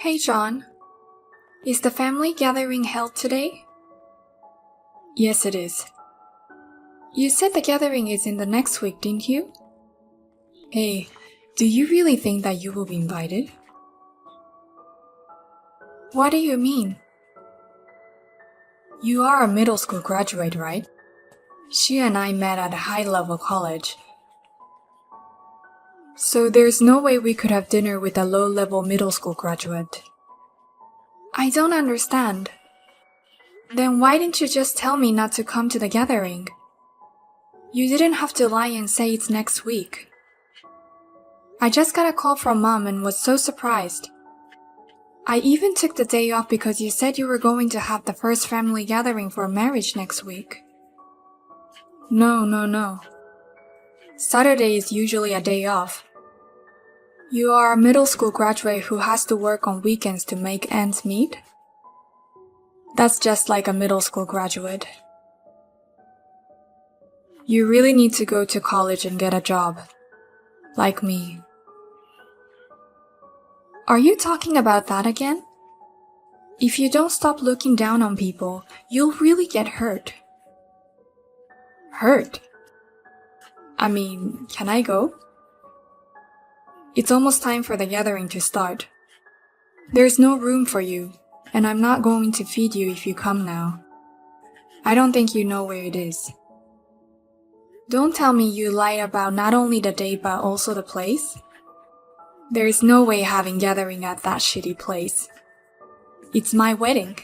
Hey John, is the family gathering held today? Yes, it is. You said the gathering is in the next week, didn't you? Hey, do you really think that you will be invited? What do you mean? You are a middle school graduate, right? She and I met at a high-level college. So there's no way we could have dinner with a low-level middle school graduate. I don't understand. Then why didn't you just tell me not to come to the gathering? You didn't have to lie and say it's next week. I just got a call from Mom and was so surprised. I even took the day off because you said you were going to have the first family gathering for marriage next week. No. Saturday is usually a day off. You are a middle school graduate who has to work on weekends to make ends meet? That's just like a middle school graduate. You really need to go to college and get a job. Like me. Are you talking about that again? If you don't stop looking down on people, you'll really get hurt. Hurt? I mean, can I go? It's almost time for the gathering to start. There's no room for you, and I'm not going to feed you if you come now. I don't think you know where it is. Don't tell me you lied about not only the date but also the place. There is no way having gathering at that shitty place. It's my wedding.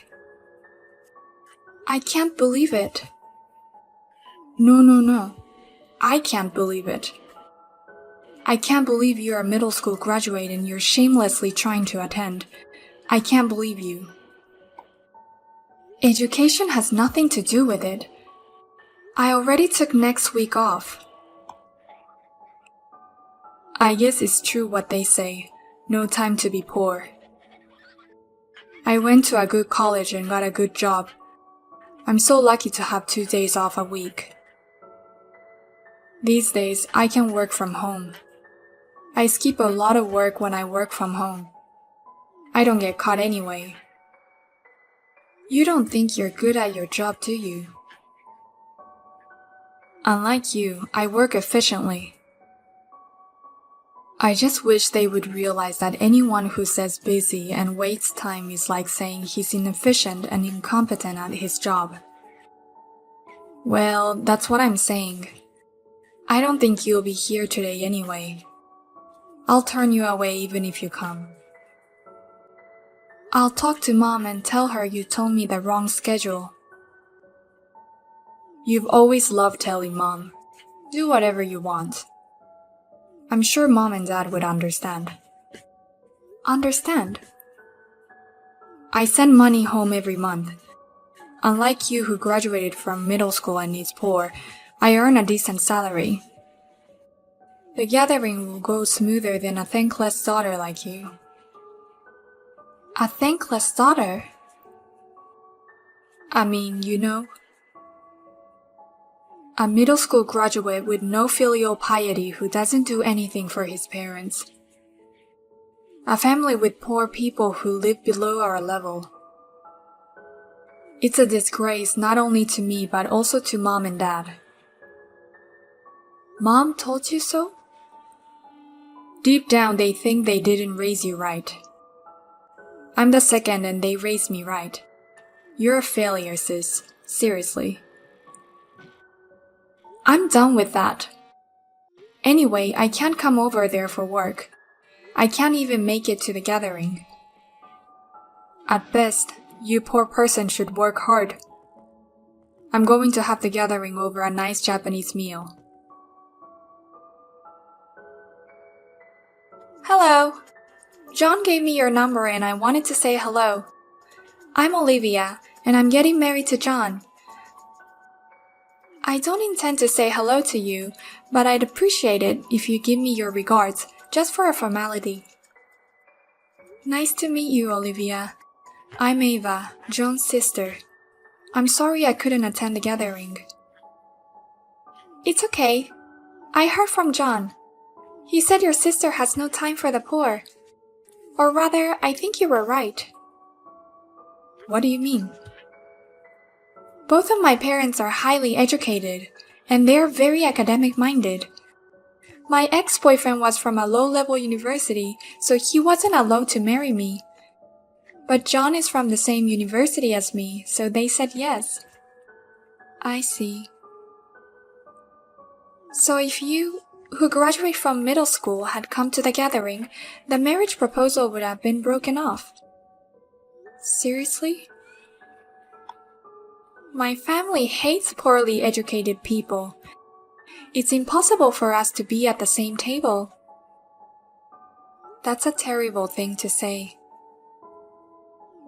I can't believe it. No. I can't believe it. I can't believe you're a middle school graduate and you're shamelessly trying to attend. I can't believe you. Education has nothing to do with it. I already took next week off. I guess it's true what they say. No time to be poor. I went to a good college and got a good job. I'm so lucky to have 2 days off a week. These days, I can work from home. I skip a lot of work when I work from home. I don't get caught anyway. You don't think you're good at your job, do you? Unlike you, I work efficiently. I just wish they would realize that anyone who says busy and wastes time is like saying he's inefficient and incompetent at his job. Well, that's what I'm saying. I don't think you'll be here today anyway. I'll turn you away even if you come. I'll talk to Mom and tell her you told me the wrong schedule. You've always loved telling Mom. Do whatever you want. I'm sure Mom and Dad would understand. Understand? I send money home every month. Unlike you who graduated from middle school and is poor, I earn a decent salary. The gathering will go smoother than a thankless daughter like you. A thankless daughter? I mean, you know. A middle school graduate with no filial piety who doesn't do anything for his parents. A family with poor people who live below our level. It's a disgrace not only to me but also to Mom and Dad. Mom told you so? Deep down they think they didn't raise you right. I'm the second and they raised me right. You're a failure, sis. Seriously. I'm done with that. Anyway, I can't come over there for work. I can't even make it to the gathering. At best, you poor person should work hard. I'm going to have the gathering over a nice Japanese meal. Hello. John gave me your number and I wanted to say hello. I'm Olivia, and I'm getting married to John. I don't intend to say hello to you, but I'd appreciate it if you give me your regards, just for a formality. Nice to meet you, Olivia. I'm Ava, John's sister. I'm sorry I couldn't attend the gathering. It's okay. I heard from John. He said your sister has no time for the poor. Or rather, I think you were right. What do you mean? Both of my parents are highly educated, and they're very academic-minded. My ex-boyfriend was from a low-level university, so he wasn't allowed to marry me. But John is from the same university as me, so they said yes. I see. So if you, who graduate from middle school, had come to the gathering, the marriage proposal would have been broken off. Seriously? My family hates poorly educated people. It's impossible for us to be at the same table. That's a terrible thing to say.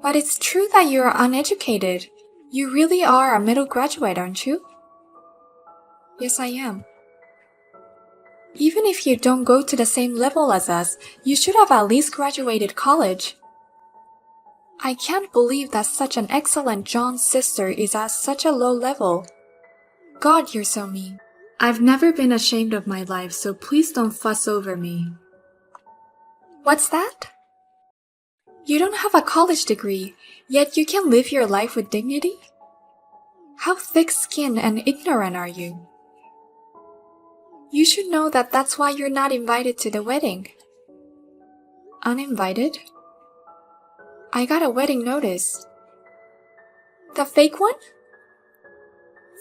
But it's true that you're uneducated. You really are a middle graduate, aren't you? Yes, I am. Even if you don't go to the same level as us, you should have at least graduated college. I can't believe that such an excellent John's sister is at such a low level. God, you're so mean. I've never been ashamed of my life, so please don't fuss over me. What's that? You don't have a college degree, yet you can live your life with dignity? How thick-skinned and ignorant are you? You should know that that's why you're not invited to the wedding. Uninvited? I got a wedding notice. The fake one?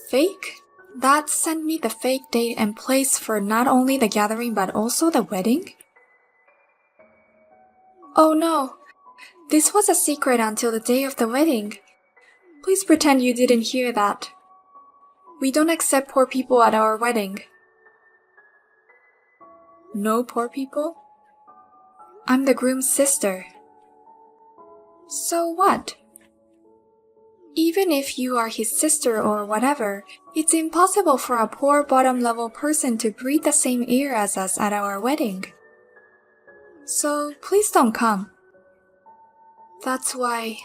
Fake? Dad sent me the fake date and place for not only the gathering but also the wedding? Oh no, this was a secret until the day of the wedding. Please pretend you didn't hear that. We don't accept poor people at our wedding. No poor people? I'm the groom's sister. So what? Even if you are his sister or whatever, it's impossible for a poor bottom-level person to breathe the same air as us at our wedding. So please don't come. That's why...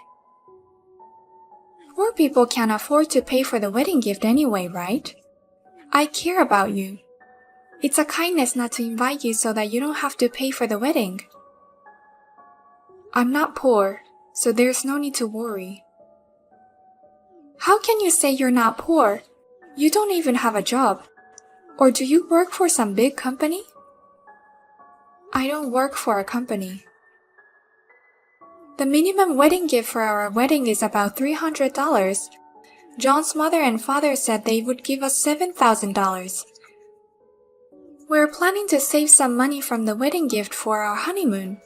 Poor people can't afford to pay for the wedding gift anyway, right? I care about you. It's a kindness not to invite you so that you don't have to pay for the wedding. I'm not poor, so there's no need to worry. How can you say you're not poor? You don't even have a job. Or do you work for some big company? I don't work for a company. The minimum wedding gift for our wedding is about $300. John's mother and father said they would give us $7,000. We're planning to save some money from the wedding gift for our honeymoon.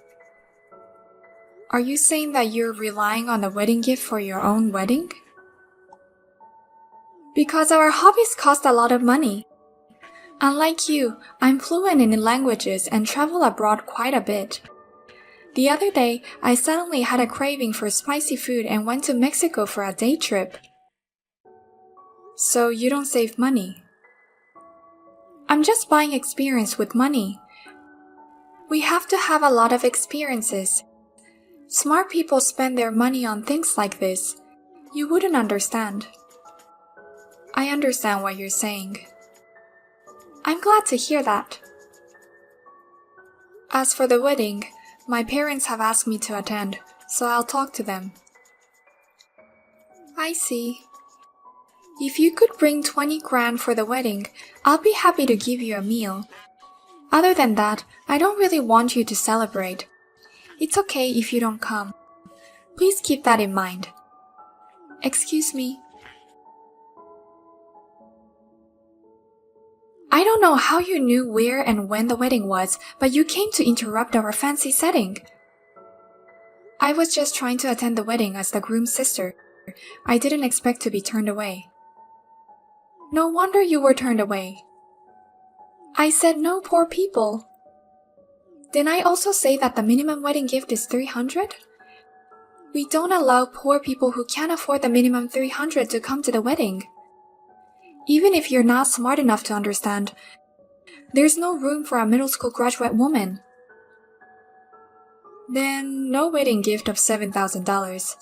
Are you saying that you're relying on the wedding gift for your own wedding? Because our hobbies cost a lot of money. Unlike you, I'm fluent in languages and travel abroad quite a bit. The other day, I suddenly had a craving for spicy food and went to Mexico for a day trip. So you don't save money. I'm just buying experience with money. We have to have a lot of experiences. Smart people spend their money on things like this. You wouldn't understand. I understand what you're saying. I'm glad to hear that. As for the wedding, my parents have asked me to attend, so I'll talk to them. I see. If you could bring 20 grand for the wedding, I'll be happy to give you a meal. Other than that, I don't really want you to celebrate. It's okay if you don't come. Please keep that in mind. Excuse me. I don't know how you knew where and when the wedding was, but you came to interrupt our fancy setting. I was just trying to attend the wedding as the groom's sister. I didn't expect to be turned away. No wonder you were turned away. I said no poor people. Didn't I also say that the minimum wedding gift is $300? We don't allow poor people who can't afford the minimum $300 to come to the wedding. Even if you're not smart enough to understand, there's no room for a middle school graduate woman. Then, no wedding gift of $7,000.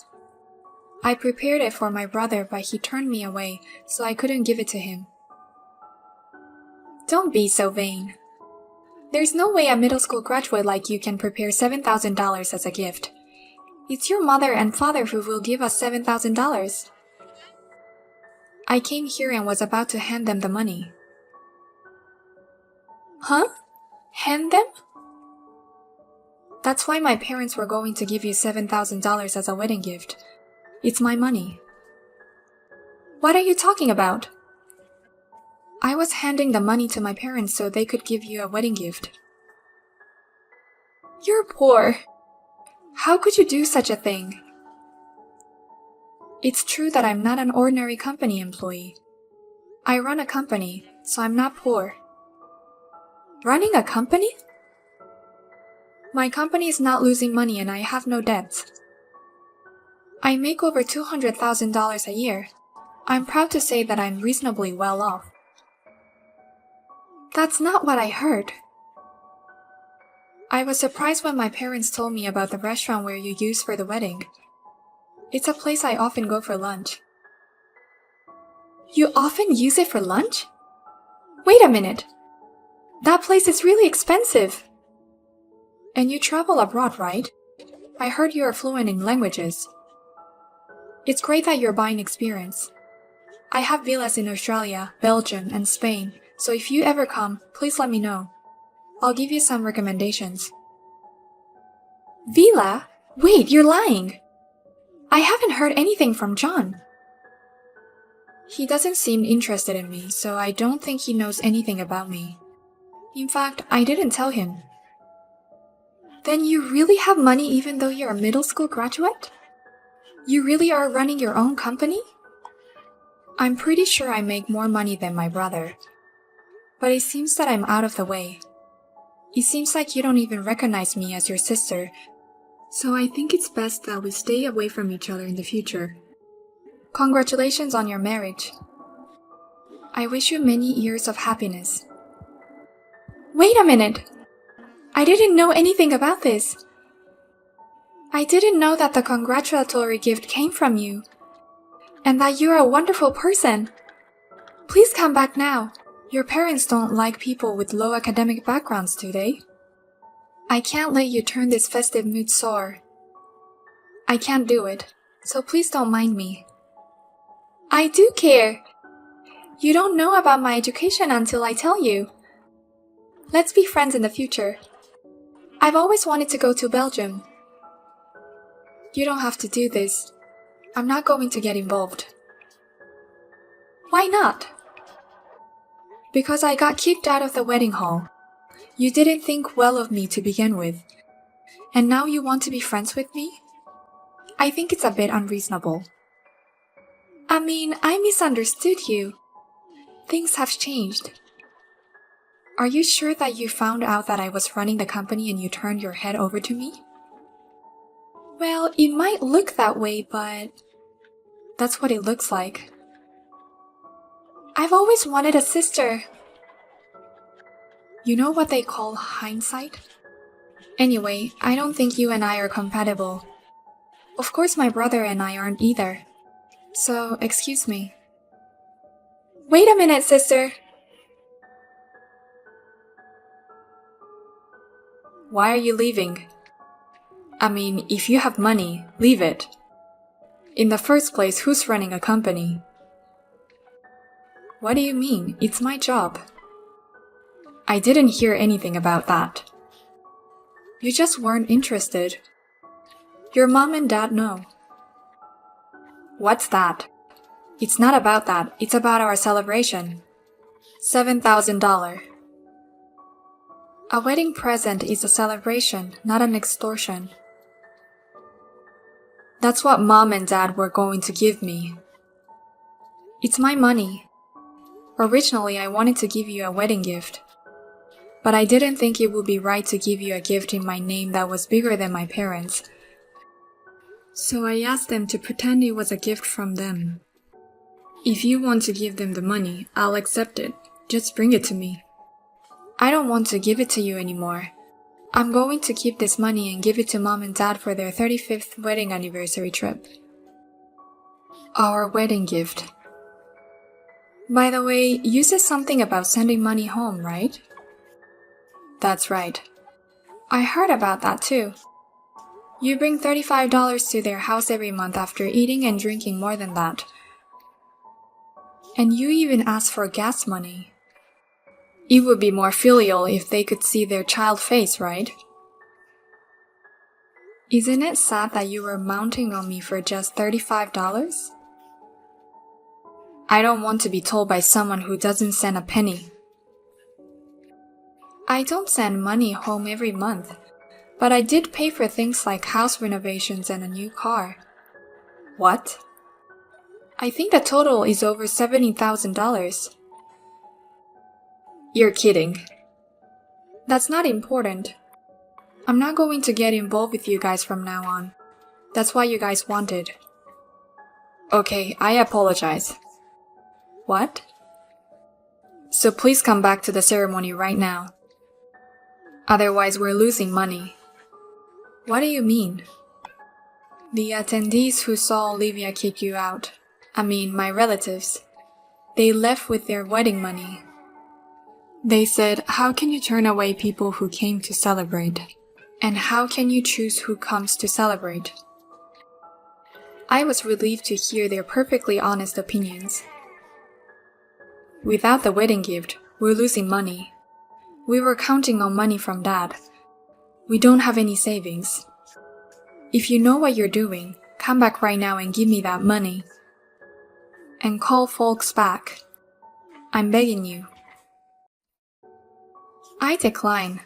I prepared it for my brother, but he turned me away, so I couldn't give it to him. Don't be so vain. There's no way a middle school graduate like you can prepare $7,000 as a gift. It's your mother and father who will give us $7,000. I came here and was about to hand them the money. Huh? Hand them? That's why my parents were going to give you $7,000 as a wedding gift. It's my money. What are you talking about? I was handing the money to my parents so they could give you a wedding gift. You're poor. How could you do such a thing? It's true that I'm not an ordinary company employee. I run a company, so I'm not poor. Running a company? My company is not losing money and I have no debts. I make over $200,000 a year. I'm proud to say that I'm reasonably well off. That's not what I heard. I was surprised when my parents told me about the restaurant where you use for the wedding. It's a place I often go for lunch. You often use it for lunch? Wait a minute. That place is really expensive. And you travel abroad, right? I heard you are fluent in languages. It's great that you're buying experience. I have villas in Australia, Belgium, and Spain, so if you ever come, please let me know. I'll give you some recommendations. Villa? Wait, you're lying! I haven't heard anything from John. He doesn't seem interested in me, so I don't think he knows anything about me. In fact, I didn't tell him. Then you really have money even though you're a middle school graduate? You really are running your own company? I'm pretty sure I make more money than my brother. But it seems that I'm out of the way. It seems like you don't even recognize me as your sister, so I think it's best that we stay away from each other in the future. Congratulations on your marriage. I wish you many years of happiness. Wait a minute! I didn't know anything about this. I didn't know that the congratulatory gift came from you, and that you're a wonderful person. Please come back now. Your parents don't like people with low academic backgrounds, do they? I can't let you turn this festive mood sour. I can't do it, so please don't mind me. I do care. You don't know about my education until I tell you. Let's be friends in the future. I've always wanted to go to Belgium. You don't have to do this. I'm not going to get involved. Why not? Because I got kicked out of the wedding hall. You didn't think well of me to begin with. And now you want to be friends with me? I think it's a bit unreasonable. I mean, I misunderstood you. Things have changed. Are you sure that you found out that I was running the company and you turned your head over to me? Well, it might look that way, but that's what it looks like. I've always wanted a sister. You know what they call hindsight? Anyway, I don't think you and I are compatible. Of course my brother and I aren't either. So, excuse me. Wait a minute, sister! Why are you leaving? I mean, if you have money, leave it. In the first place, who's running a company? What do you mean? It's my job. I didn't hear anything about that. You just weren't interested. Your mom and dad know. What's that? It's not about that. It's about our celebration. $7,000. A wedding present is a celebration, not an extortion. That's what mom and dad were going to give me. It's my money. Originally, I wanted to give you a wedding gift. But I didn't think it would be right to give you a gift in my name that was bigger than my parents. So I asked them to pretend it was a gift from them. If you want to give them the money, I'll accept it. Just bring it to me. I don't want to give it to you anymore. I'm going to keep this money and give it to mom and dad for their 35th wedding anniversary trip. Our wedding gift. By the way, you said something about sending money home, right? That's right. I heard about that too. You bring $35 to their house every month after eating and drinking more than that. And you even ask for gas money. It would be more filial if they could see their child face, right? Isn't it sad that you were mounting on me for just $35? I don't want to be told by someone who doesn't send a penny. I don't send money home every month, but I did pay for things like house renovations and a new car. What? I think the total is over $70,000. You're kidding. That's not important. I'm not going to get involved with you guys from now on. That's what you guys wanted. Okay, I apologize. What? So please come back to the ceremony right now. Otherwise, we're losing money. What do you mean? The attendees who saw Olivia kick you out, my relatives, they left with their wedding money. They said, how can you turn away people who came to celebrate? And how can you choose who comes to celebrate? I was relieved to hear their perfectly honest opinions. Without the wedding gift, we're losing money. We were counting on money from Dad. We don't have any savings. If you know what you're doing, come back right now and give me that money. And call folks back. I'm begging you. I decline.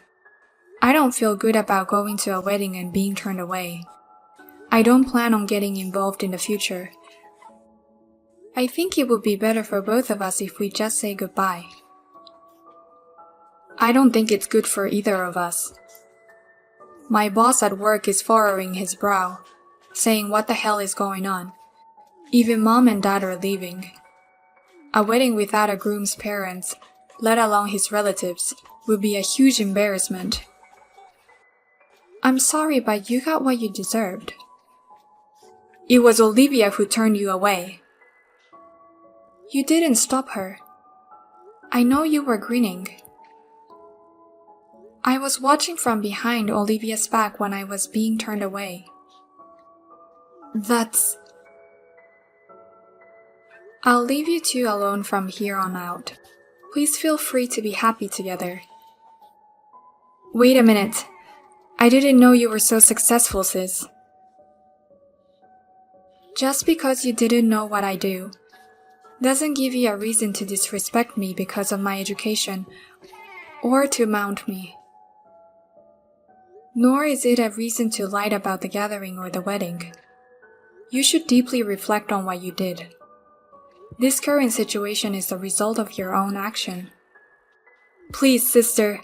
I don't feel good about going to a wedding and being turned away. I don't plan on getting involved in the future. I think it would be better for both of us if we just say goodbye. I don't think it's good for either of us. My boss at work is furrowing his brow, saying what the hell is going on. Even Mom and Dad are leaving. A wedding without a groom's parents, let alone his relatives, would be a huge embarrassment. I'm sorry, but you got what you deserved. It was Olivia who turned you away. You didn't stop her. I know you were grinning. I was watching from behind Olivia's back when I was being turned away. I'll leave you two alone from here on out. Please feel free to be happy together. Wait a minute. I didn't know you were so successful, sis. Just because you didn't know what I do doesn't give you a reason to disrespect me because of my education or to mount me. Nor is it a reason to lie about the gathering or the wedding. You should deeply reflect on what you did. This current situation is the result of your own action. Please, sister,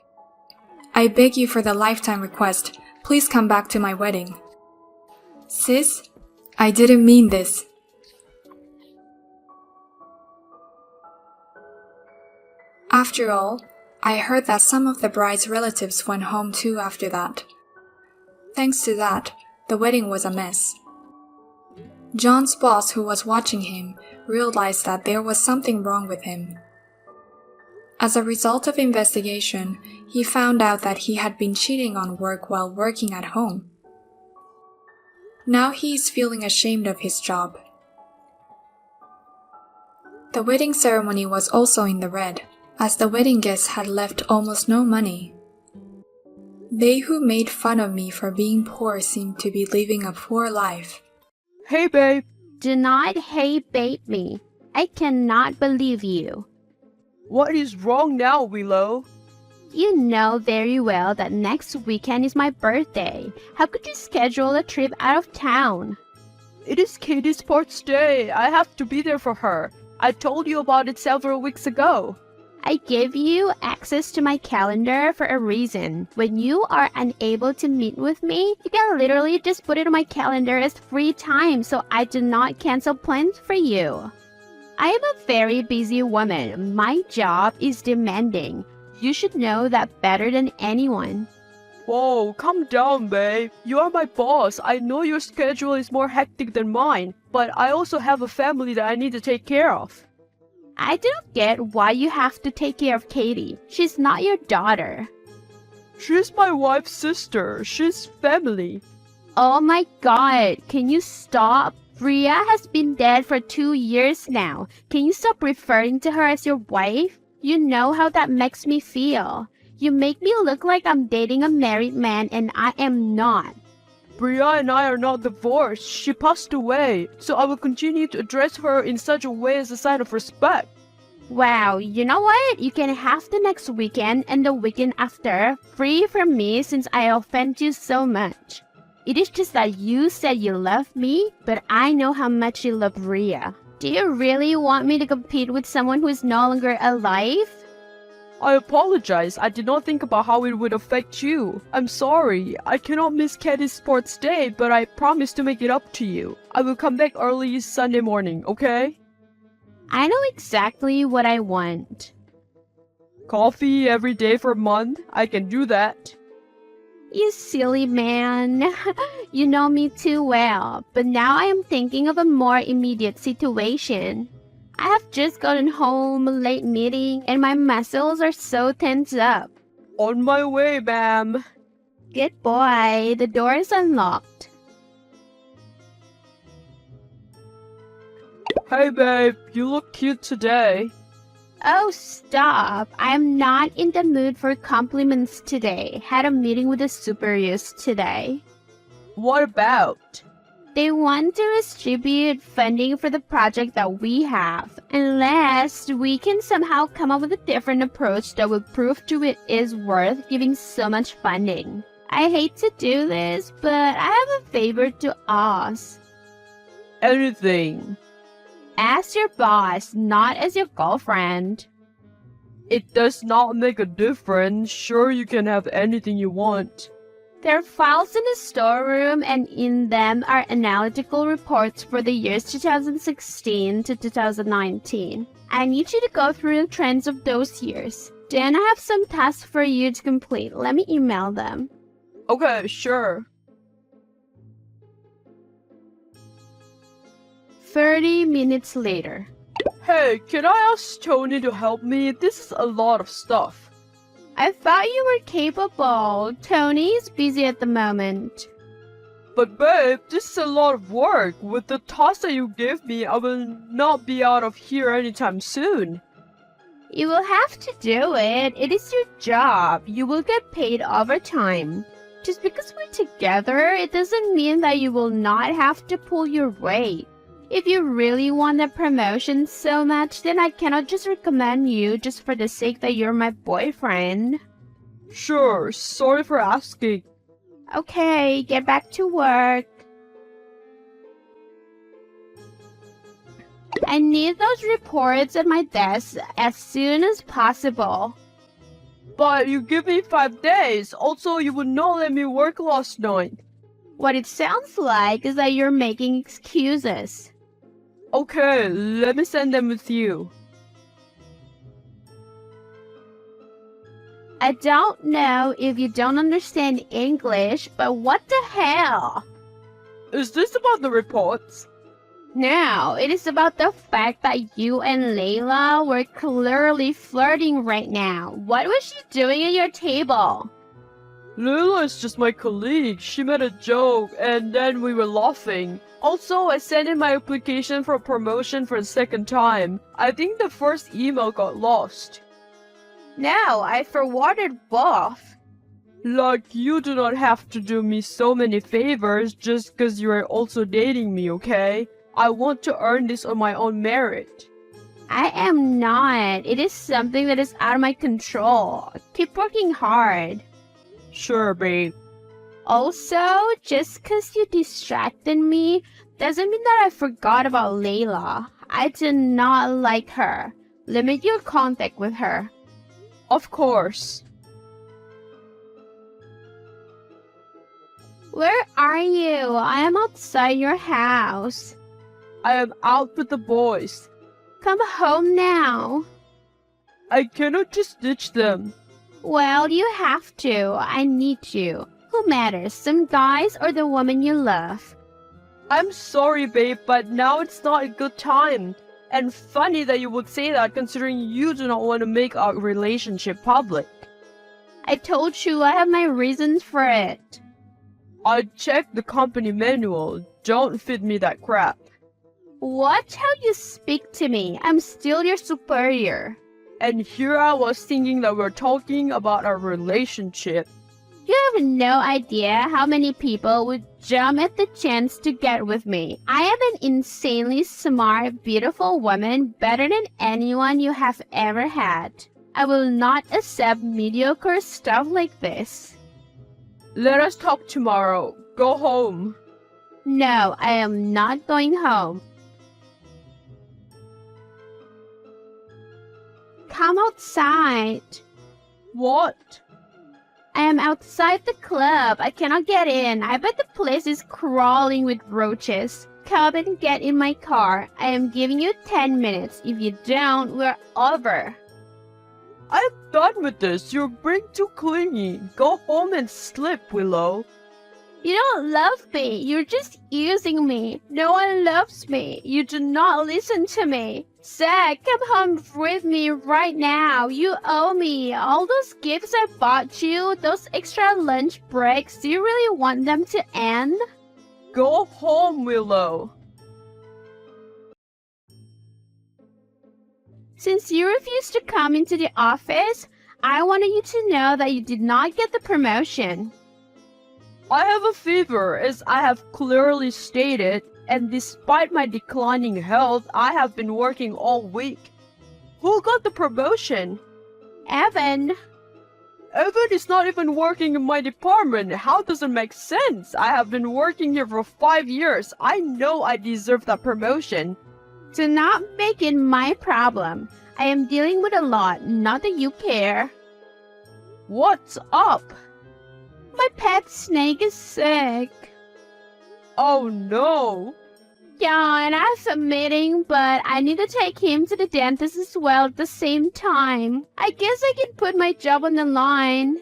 I beg you for the lifetime request, please come back to my wedding. Sis, I didn't mean this. After all, I heard that some of the bride's relatives went home too after that. Thanks to that, the wedding was a mess. John's boss, who was watching him, realized that there was something wrong with him. As a result of investigation, he found out that he had been cheating on work while working at home. Now he is feeling ashamed of his job. The wedding ceremony was also in the red, as the wedding guests had left almost no money. They who made fun of me for being poor seemed to be living a poor life. Hey, babe. Do not hey babe me. I cannot believe you. What is wrong now, Willow? You know very well that next weekend is my birthday. How could you schedule a trip out of town? It is Katie's birthday. I have to be there for her. I told you about it several weeks ago. I gave you access to my calendar for a reason. When you are unable to meet with me, you can literally just put it on my calendar as free time so I do not cancel plans for you. I am a very busy woman. My job is demanding. You should know that better than anyone. Whoa, calm down, babe. You are my boss. I know your schedule is more hectic than mine, but I also have a family that I need to take care of. I don't get why you have to take care of Katie. She's not your daughter. She's my wife's sister. She's family. Oh my god, can you stop? Bria has been dead for 2 years now. Can you stop referring to her as your wife? You know how that makes me feel. You make me look like I'm dating a married man and I am not. Bria and I are not divorced. She passed away, so I will continue to address her in such a way as a sign of respect. Wow, you know what? You can have the next weekend and the weekend after free from me since I offend you so much. It is just that you said you love me, but I know how much you love Bria. Do you really want me to compete with someone who is no longer alive? I apologize. I did not think about how it would affect you. I'm sorry. I cannot miss Katie's sports day, but I promise to make it up to you. I will come back early Sunday morning, okay? I know exactly what I want. Coffee every day for a month? I can do that. You silly man. You know me too well, but now I am thinking of a more immediate situation. I have just gotten home, a late meeting, and my muscles are so tense up. On my way, ma'am. Good boy, the door is unlocked. Hey, babe, you look cute today. Oh, stop. I'm not in the mood for compliments today. Had a meeting with the superiors today. What about? They want to distribute funding for the project that we have, unless we can somehow come up with a different approach that will prove to it is worth giving so much funding. I hate to do this, but I have a favor to ask. Anything. As your boss, not as your girlfriend. It does not make a difference. Sure, you can have anything you want. There are files in the storeroom, and in them are analytical reports for the years 2016 to 2019. I need you to go through the trends of those years. Then I have some tasks for you to complete. Let me email them. Okay, sure. 30 minutes later. Hey, can I ask Tony to help me? This is a lot of stuff. I thought you were capable. Tony is busy at the moment. But babe, this is a lot of work. With the task that you gave me, I will not be out of here anytime soon. You will have to do it. It is your job. You will get paid overtime. Just because we're together, it doesn't mean that you will not have to pull your weight. If you really want a promotion so much, then I cannot just recommend you just for the sake that you're my boyfriend. Sure, sorry for asking. Okay, get back to work. I need those reports at my desk as soon as possible. But you give me 5 days. Also, you would not let me work last night. What it sounds like is that you're making excuses. Okay, let me send them with you. I don't know if you don't understand English, but what the hell? Is this about the reports? No, it is about the fact that you and Layla were clearly flirting right now. What was she doing at your table? Lila is just my colleague. She made a joke and then we were laughing. Also, I sent in my application for a promotion for the second time. I think the first email got lost. No, I forwarded both. Like, you do not have to do me so many favors just because you are also dating me, okay? I want to earn this on my own merit. I am not. It is something that is out of my control. Keep working hard. Sure, babe. Also, just because you distracted me doesn't mean that I forgot about Layla. I do not like her. Limit your contact with her. Of course. Where are you? I am outside your house. I am out with the boys. Come home now. I cannot just ditch them. Well, you have to. I need you. Who matters, some guys or the woman you love? I'm sorry, babe, but now it's not a good time. And funny that you would say that considering you do not want to make our relationship public. I told you I have my reasons for it. I checked the company manual. Don't feed me that crap. Watch how you speak to me. I'm still your superior. And here I was thinking that we're talking about our relationship. You have no idea how many people would jump at the chance to get with me. I am an insanely smart, beautiful woman, better than anyone you have ever had. I will not accept mediocre stuff like this. Let us talk tomorrow. Go home. No, I am not going home. Come outside. What? I am outside the club. I cannot get in. I bet the place is crawling with roaches. Come and get in my car. I am giving you 10 minutes. If you don't, we're over. I'm done with this. You're being too clingy. Go home and sleep, Willow. You don't love me. You're just using me. No one loves me. You do not listen to me. Zach, come home with me right now. You owe me. All those gifts I bought you, those extra lunch breaks, do you really want them to end? Go home, Willow. Since you refused to come into the office, I wanted you to know that you did not get the promotion. I have a fever, as I have clearly stated, and despite my declining health, I have been working all week. Who got the promotion? Evan. Evan is not even working in my department. How does it make sense? I have been working here for 5 years. I know I deserve that promotion. Do not make it my problem. I am dealing with a lot, not that you care. What's up? My pet snake is sick. Oh no. Yeah, and I have a meeting, but I need to take him to the dentist as well at the same time. I guess I can put my job on the line.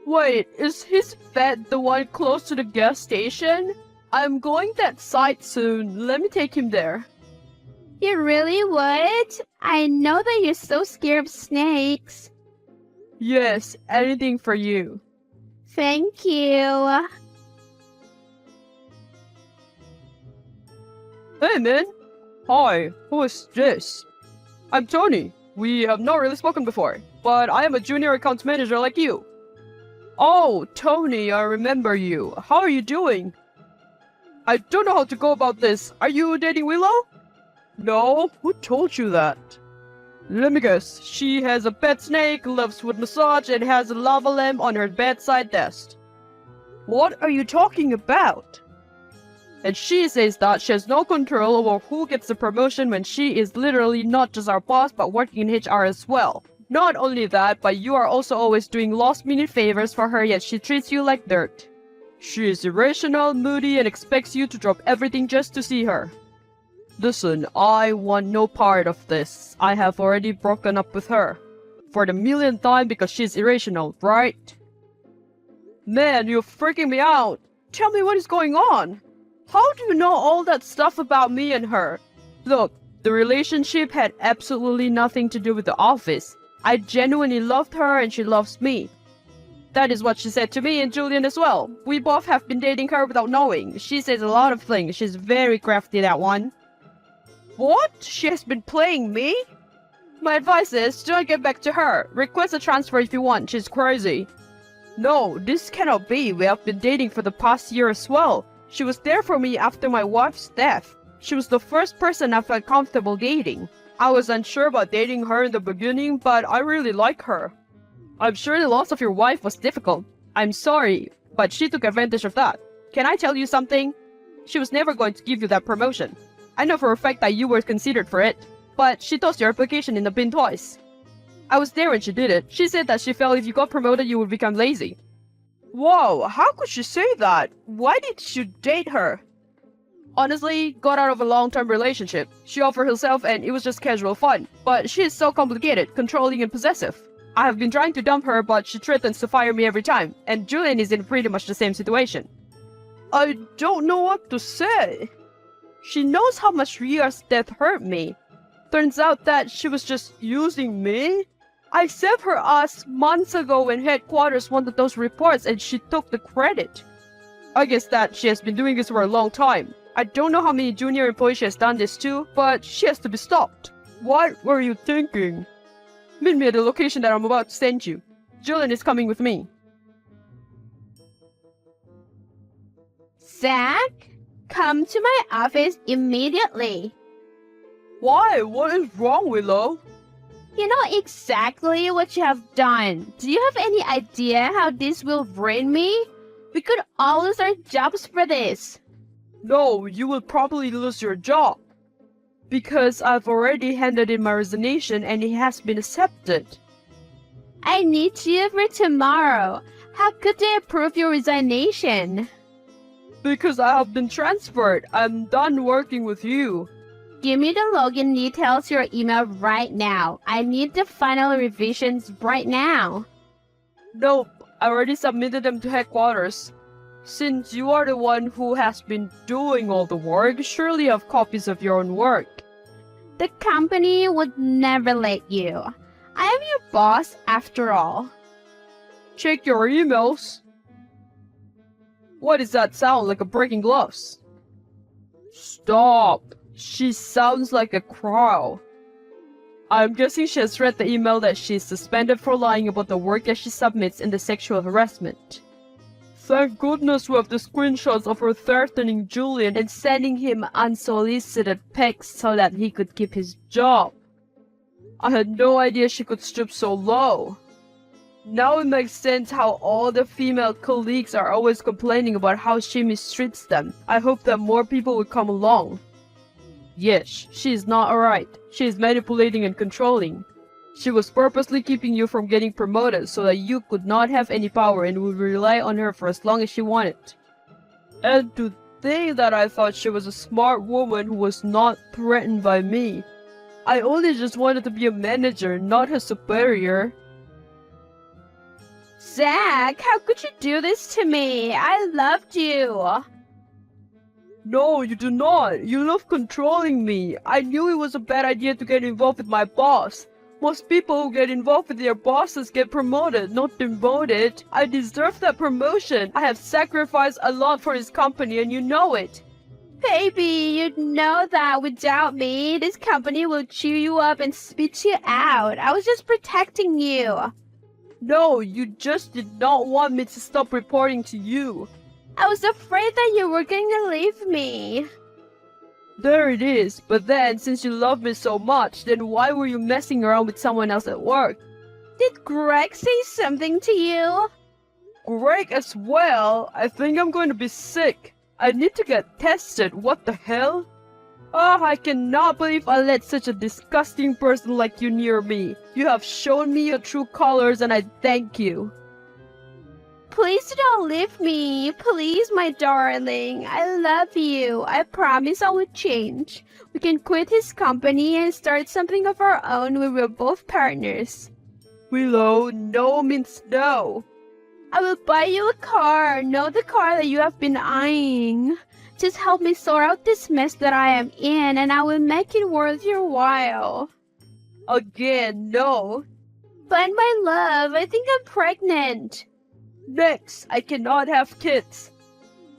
Wait, is his vet the one close to the gas station? I'm going that side soon. Let me take him there. You really would? I know that you're so scared of snakes. Yes, anything for you. Thank you. Hey man! Hi, who is this? I'm Tony. We have not really spoken before, but I am a junior accounts manager like you. Oh, Tony, I remember you. How are you doing? I don't know how to go about this. Are you dating Willow? No, who told you that? Let me guess. She has a pet snake, loves foot massage, and has a lava lamp on her bedside desk. What are you talking about? And she says that she has no control over who gets the promotion when she is literally not just our boss but working in HR as well. Not only that, but you are also always doing last-minute favors for her, yet she treats you like dirt. She is irrational, moody, and expects you to drop everything just to see her. Listen, I want no part of this. I have already broken up with her. For the millionth time because she's irrational, right? Man, you're freaking me out. Tell me what is going on. How do you know all that stuff about me and her? Look, the relationship had absolutely nothing to do with the office. I genuinely loved her and she loves me. That is what she said to me and Julian as well. We both have been dating her without knowing. She says a lot of things. She's very crafty, that one. What? She has been playing me? My advice is, don't get back to her. Request a transfer if you want. She's crazy. No, this cannot be. We have been dating for the past year as well. She was there for me after my wife's death. She was the first person I felt comfortable dating. I was unsure about dating her in the beginning, but I really like her. I'm sure the loss of your wife was difficult. I'm sorry, but she took advantage of that. Can I tell you something? She was never going to give you that promotion. I know for a fact that you were considered for it, but she tossed your application in the bin twice. I was there when she did it. She said that she felt if you got promoted, you would become lazy. Whoa, how could she say that? Why did you date her? Honestly, got out of a long-term relationship. She offered herself and it was just casual fun. But she is so complicated, controlling and possessive. I have been trying to dump her, but she threatens to fire me every time. And Julian is in pretty much the same situation. I don't know what to say. She knows how much Ria's death hurt me. Turns out that she was just using me. I saved her ass months ago when headquarters wanted those reports and she took the credit. I guess that she has been doing this for a long time. I don't know how many junior employees she has done this to, but she has to be stopped. What were you thinking? Meet me at the location that I'm about to send you. Julian is coming with me. Zach, come to my office immediately. Why? What is wrong, Willow? You know exactly what you have done. Do you have any idea how this will ruin me? We could all lose our jobs for this. No, you will probably lose your job. Because I've already handed in my resignation and it has been accepted. I need you for tomorrow. How could they approve your resignation? Because I have been transferred. I'm done working with you. Give me the login details to your email right now. I need the final revisions right now. Nope, I already submitted them to headquarters. Since you are the one who has been doing all the work, surely you have copies of your own work. The company would never let you. I am your boss after all. Check your emails. What does that sound like? A breaking gloves? Stop. She sounds like a crow. I'm guessing she has read the email that she's suspended for lying about the work that she submits in the sexual harassment. Thank goodness we have the screenshots of her threatening Julian and sending him unsolicited pics so that he could keep his job. I had no idea she could stoop so low. Now it makes sense how all the female colleagues are always complaining about how she mistreats them. I hope that more people will come along. Yes, she is not alright. She is manipulating and controlling. She was purposely keeping you from getting promoted so that you could not have any power and would rely on her for as long as she wanted. And to think that I thought she was a smart woman who was not threatened by me. I only just wanted to be a manager, not her superior. Zach, how could you do this to me? I loved you. No, you do not. You love controlling me. I knew it was a bad idea to get involved with my boss. Most people who get involved with their bosses get promoted, not demoted. I deserve that promotion. I have sacrificed a lot for this company and you know it. Baby, you know that without me, this company will chew you up and spit you out. I was just protecting you. No, you just did not want me to stop reporting to you. I was afraid that you were going to leave me. There it is. But then, since you love me so much, then why were you messing around with someone else at work? Did Greg say something to you? Greg as well? I think I'm going to be sick. I need to get tested. What the hell? Oh, I cannot believe I let such a disgusting person like you near me. You have shown me your true colors and I thank you. Please don't leave me. Please, my darling. I love you. I promise I will change. We can quit his company and start something of our own where we're both partners. Willow, no means no. I will buy you a car. No, the car that you have been eyeing. Just help me sort out this mess that I am in and I will make it worth your while. Again, no. But my love, I think I'm pregnant. Next, I cannot have kids.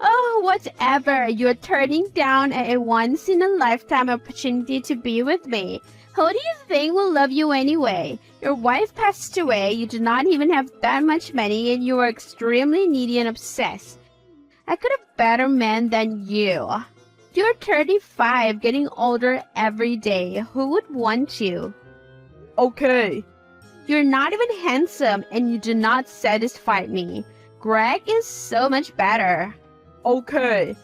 Oh, whatever. You're turning down a once-in-a-lifetime opportunity to be with me. Who do you think will love you anyway? Your wife passed away, you do not even have that much money, and you are extremely needy and obsessed. I could have better men than you. You're 35, getting older every day. Who would want you? Okay. You're not even handsome, and you do not satisfy me. Greg is so much better. Okay.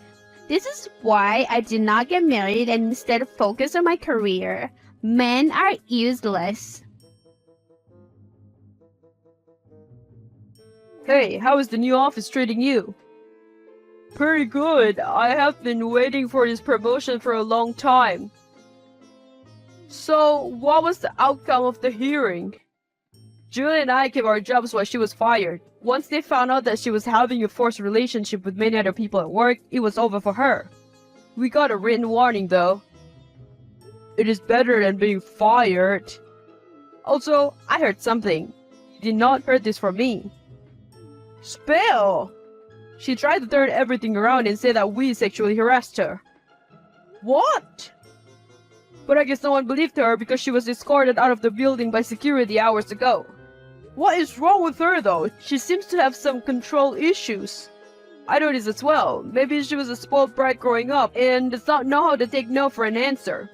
This is why I did not get married and instead focus on my career. Men are useless. Hey, how is the new office treating you? Pretty good. I have been waiting for this promotion for a long time. So, what was the outcome of the hearing? Julie and I kept our jobs while she was fired. Once they found out that she was having a forced relationship with many other people at work, it was over for her. We got a written warning though. It is better than being fired. Also, I heard something. You did not heard this from me. Spill! She tried to turn everything around and say that we sexually harassed her. What? But I guess no one believed her because she was escorted out of the building by security hours ago. What is wrong with her though? She seems to have some control issues. I noticed as well. Maybe she was a spoiled brat growing up and does not know how to take no for an answer.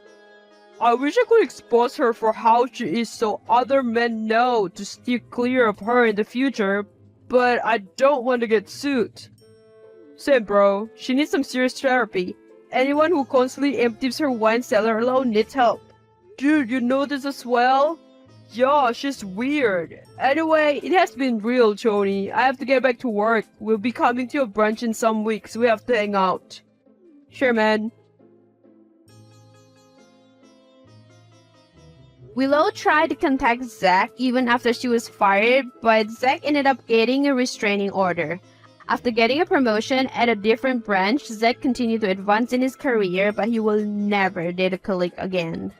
I wish I could expose her for how she is so other men know to steer clear of her in the future, but I don't want to get sued. Same bro, she needs some serious therapy. Anyone who constantly empties her wine cellar alone needs help. Dude, you know this as well? Yeah, she's weird. Anyway, it has been real, Tony. I have to get back to work. We'll be coming to your brunch in some weeks. We have to hang out. Sure, man. Willow tried to contact Zach even after she was fired, but Zach ended up getting a restraining order. After getting a promotion at a different branch, Zach continued to advance in his career, but he will never date a colleague again.